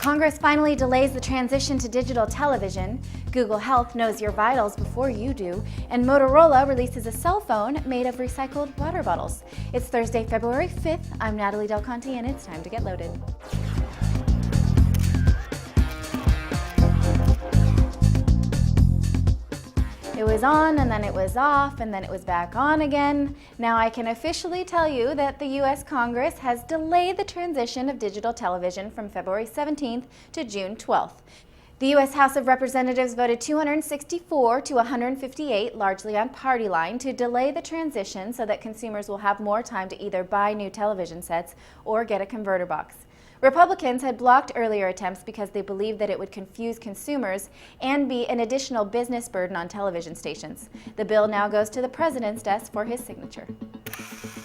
Congress finally delays the transition to digital television, Google Health knows your vitals before you do, and Motorola releases a cell phone made of recycled water bottles. It's Thursday, February 5th. I'm Natalie Del Conte, and it's time to get loaded. It was on, and then it was off, and then it was back on again. Now I can officially tell you that the U.S. Congress has delayed the transition of digital television from February 17th to June 12th. The U.S. House of Representatives voted 264 to 158, largely on party line, to delay the transition so that consumers will have more time to either buy new television sets or get a converter box. Republicans had blocked earlier attempts because they believed that it would confuse consumers and be an additional business burden on television stations. The bill now goes to the president's desk for his signature.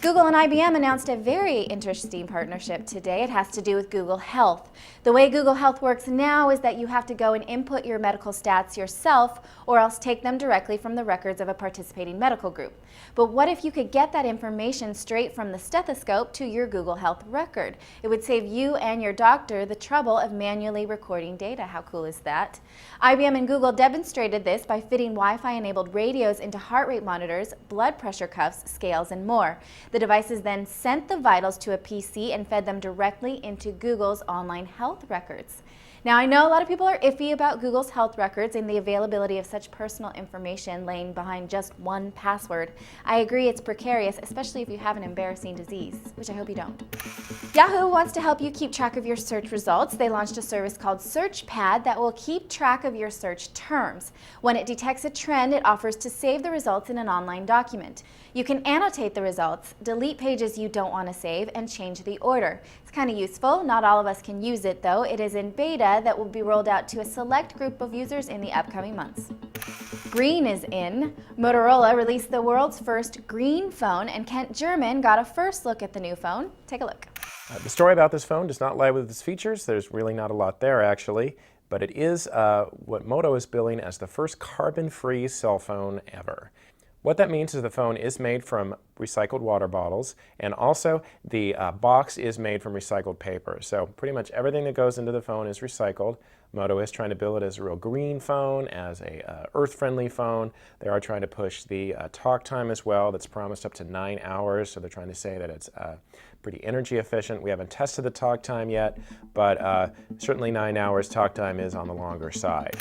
Google and IBM announced a very interesting partnership today. It has to do with Google Health. The way Google Health works now is that you have to go and input your medical stats yourself or else take them directly from the records of a participating medical group. But what if you could get that information straight from the stethoscope to your Google Health record? It would save you and your doctor the trouble of manually recording data. How cool is that? IBM and Google demonstrated this by fitting Wi-Fi enabled radios into heart rate monitors, blood pressure cuffs, scales, and more. The devices then sent the vitals to a PC and fed them directly into Google's online health records. Now, I know a lot of people are iffy about Google's health records and the availability of such personal information laying behind just one password. I agree it's precarious, especially if you have an embarrassing disease, which I hope you don't. Yahoo wants to help you keep track of your search results. They launched a service called SearchPad that will keep track of your search terms. When it detects a trend, it offers to save the results in an online document. You can annotate the results, delete pages you don't want to save, and change the order. It's kind of useful. Not all of us can use it, though. It is in beta that will be rolled out to a select group of users in the upcoming months. Green is in. Motorola released the world's first green phone, and Kent German got a first look at the new phone. Take a look. The story about this phone does not lie with its features. There's really not a lot there, actually, but it is what Moto is billing as the first carbon-free cell phone ever. What that means is the phone is made from recycled water bottles, and also the box is made from recycled paper. So pretty much everything that goes into the phone is recycled. Moto is trying to bill it as a real green phone, as a earth-friendly phone. They are trying to push the talk time as well. That's promised up to 9 hours, so they're trying to say that it's pretty energy efficient. We haven't tested the talk time yet, but certainly 9 hours talk time is on the longer side.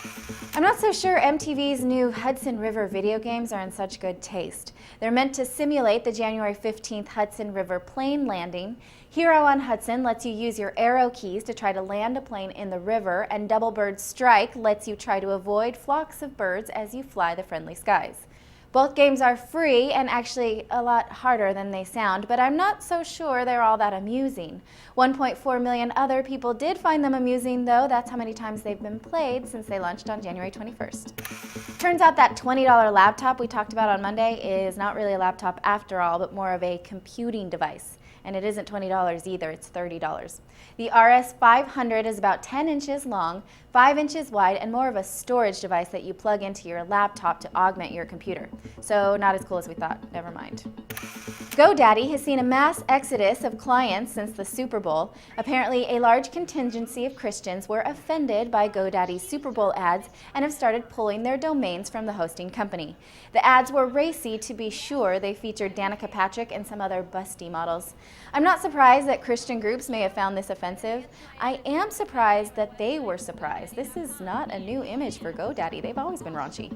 I'm not so sure MTV's new Hudson River video games are in such good taste. They're meant to simulate the January 15th Hudson River plane landing. Hero on Hudson lets you use your arrow keys to try to land a plane in the river, and Double Bird Strike lets you try to avoid flocks of birds as you fly the friendly skies. Both games are free and actually a lot harder than they sound, but I'm not so sure they're all that amusing. 1.4 million other people did find them amusing, though. That's how many times they've been played since they launched on January 21st. Turns out that $20 laptop we talked about on Monday is not really a laptop after all, but more of a computing device. And it isn't $20 either, it's $30. The RS500 is about 10 inches long, 5 inches wide, and more of a storage device that you plug into your laptop to augment your computer. So not as cool as we thought, never mind. GoDaddy has seen a mass exodus of clients since the Super Bowl. Apparently, a large contingency of Christians were offended by GoDaddy's Super Bowl ads and have started pulling their domains from the hosting company. The ads were racy, to be sure. They featured Danica Patrick and some other busty models. I'm not surprised that Christian groups may have found this offensive. I am surprised that they were surprised. This is not a new image for GoDaddy. They've always been raunchy.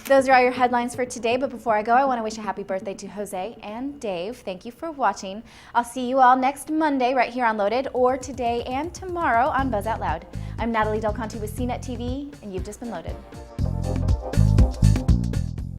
Those are all your headlines for today, but before I go, I want to wish a happy birthday to Jose and Dave. Thank you for watching. I'll see you all next Monday right here on Loaded, or today and tomorrow on Buzz Out Loud. I'm Natalie Del Conte with CNET TV, and you've just been loaded.